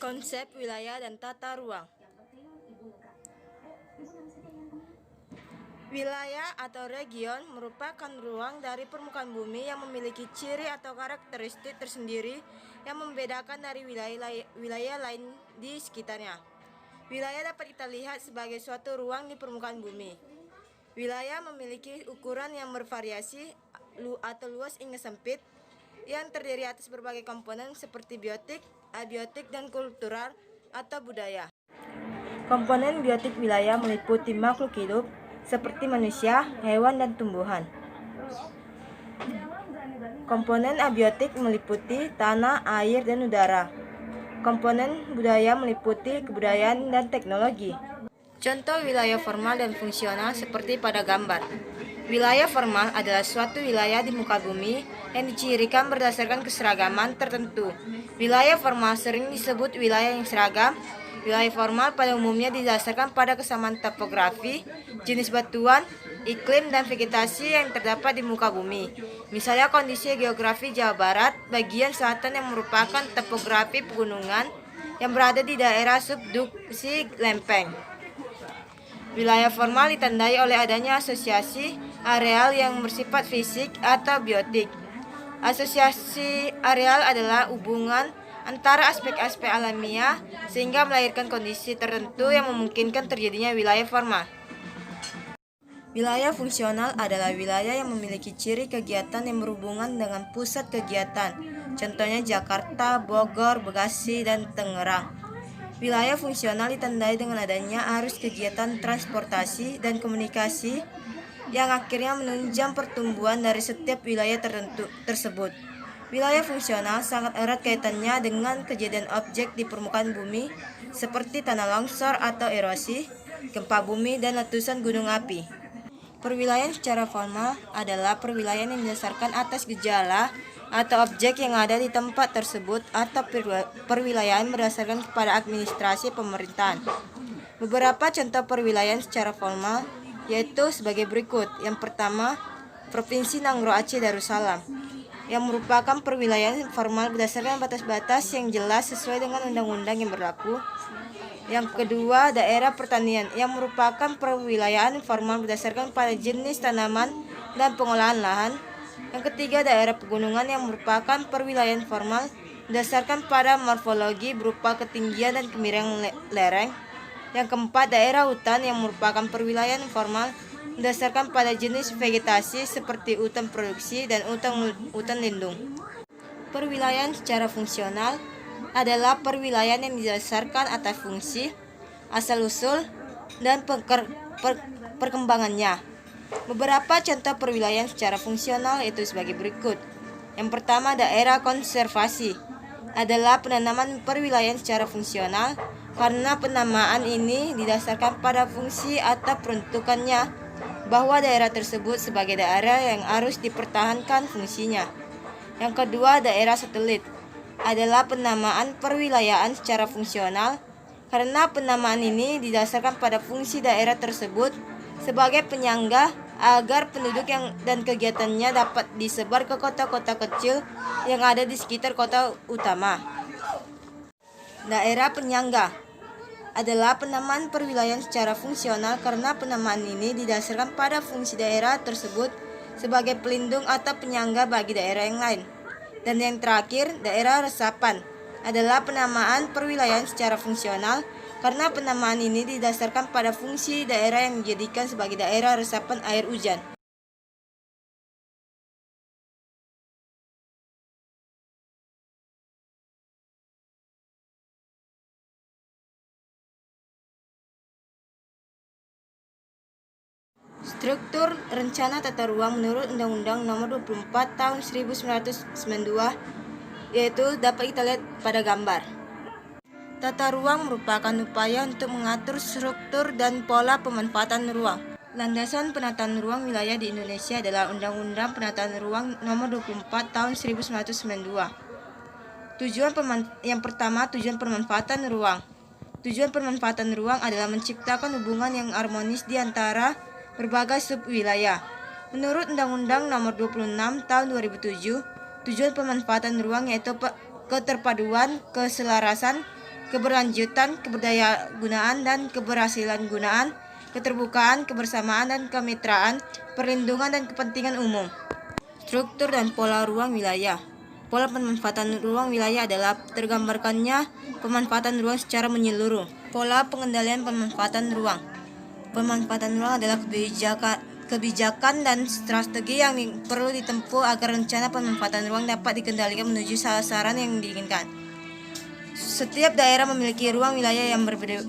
Konsep wilayah dan tata ruang. Wilayah atau region merupakan ruang dari permukaan bumi yang memiliki ciri atau karakteristik tersendiri yang membedakan dari wilayah lain di sekitarnya. Wilayah dapat kita lihat sebagai suatu ruang di permukaan bumi. Wilayah memiliki ukuran yang bervariasi atau luas hingga sempit, yang terdiri atas berbagai komponen seperti biotik, abiotik, dan kultural atau budaya. Komponen biotik wilayah meliputi makhluk hidup seperti manusia, hewan, dan tumbuhan. Komponen abiotik meliputi tanah, air, dan udara. Komponen budaya meliputi kebudayaan dan teknologi. Contoh wilayah formal dan fungsional seperti pada gambar. Wilayah formal adalah suatu wilayah di muka bumi yang dicirikan berdasarkan keseragaman tertentu. Wilayah formal sering disebut wilayah yang seragam. Wilayah formal pada umumnya didasarkan pada kesamaan topografi, jenis batuan, iklim, dan vegetasi yang terdapat di muka bumi. Misalnya kondisi geografi Jawa Barat, bagian selatan yang merupakan topografi pegunungan yang berada di daerah subduksi lempeng. Wilayah formal ditandai oleh adanya asosiasi areal yang bersifat fisik atau biotik. Asosiasi areal adalah hubungan antara aspek-aspek alamiah sehingga melahirkan kondisi tertentu yang memungkinkan terjadinya wilayah formal. Wilayah fungsional adalah wilayah yang memiliki ciri kegiatan yang berhubungan dengan pusat kegiatan, contohnya Jakarta, Bogor, Bekasi, dan Tangerang. Wilayah fungsional ditandai dengan adanya arus kegiatan transportasi dan komunikasi yang akhirnya menunjang pertumbuhan dari setiap wilayah tertentu tersebut. Wilayah fungsional sangat erat kaitannya dengan kejadian objek di permukaan bumi seperti tanah longsor atau erosi, gempa bumi, dan letusan gunung api. Perwilayahan secara formal adalah perwilayahan yang didasarkan atas gejala atau objek yang ada di tempat tersebut atau perwilayahan berdasarkan kepada administrasi pemerintahan. Beberapa contoh perwilayahan secara formal yaitu sebagai berikut. Yang pertama, Provinsi Nangro Aceh Darussalam, yang merupakan perwilayahan formal berdasarkan batas-batas yang jelas sesuai dengan undang-undang yang berlaku. Yang kedua, daerah pertanian, yang merupakan perwilayahan formal berdasarkan pada jenis tanaman dan pengolahan lahan. Yang ketiga, daerah pegunungan, yang merupakan perwilayahan formal berdasarkan pada morfologi berupa ketinggian dan kemiringan lereng. Yang keempat, daerah hutan, yang merupakan perwilayahan formal berdasarkan pada jenis vegetasi seperti hutan produksi dan hutan lindung. Perwilayahan secara fungsional adalah perwilayahan yang didasarkan atas fungsi, asal-usul, dan perkembangannya. Beberapa contoh perwilayahan secara fungsional yaitu sebagai berikut. Yang pertama, daerah konservasi adalah penanaman perwilayahan secara fungsional karena penamaan ini didasarkan pada fungsi atau peruntukannya, bahwa daerah tersebut sebagai daerah yang harus dipertahankan fungsinya. Yang kedua, daerah satelit adalah penamaan perwilayahan secara fungsional karena penamaan ini didasarkan pada fungsi daerah tersebut sebagai penyangga agar penduduk dan kegiatannya dapat disebar ke kota-kota kecil yang ada di sekitar kota utama. Daerah penyangga adalah penamaan perwilayahan secara fungsional karena penamaan ini didasarkan pada fungsi daerah tersebut sebagai pelindung atau penyangga bagi daerah yang lain. Dan yang terakhir, daerah resapan adalah penamaan perwilayahan secara fungsional karena penamaan ini didasarkan pada fungsi daerah yang dijadikan sebagai daerah resapan air hujan. Struktur rencana tata ruang menurut Undang-Undang Nomor 24 Tahun 1992 yaitu dapat kita lihat pada gambar. Tata ruang merupakan upaya untuk mengatur struktur dan pola pemanfaatan ruang. Landasan penataan ruang wilayah di Indonesia adalah Undang-Undang Penataan Ruang Nomor 24 Tahun 1992. Yang pertama, tujuan pemanfaatan ruang. Tujuan pemanfaatan ruang adalah menciptakan hubungan yang harmonis di antara berbagai subwilayah. Menurut Undang-Undang Nomor 26 Tahun 2007, tujuan pemanfaatan ruang yaitu keterpaduan, keselarasan, keberlanjutan, keberdayagunaan, dan keberhasilan gunaan, keterbukaan, kebersamaan, dan kemitraan, perlindungan, dan kepentingan umum. Struktur dan pola ruang wilayah. Pola pemanfaatan ruang wilayah adalah tergambarkannya pemanfaatan ruang secara menyeluruh. Pola pengendalian pemanfaatan ruang. Pemanfaatan ruang adalah kebijakan dan strategi yang perlu ditempuh agar rencana pemanfaatan ruang dapat dikendalikan menuju sasaran yang diinginkan. Setiap daerah memiliki ruang wilayah yang berbeda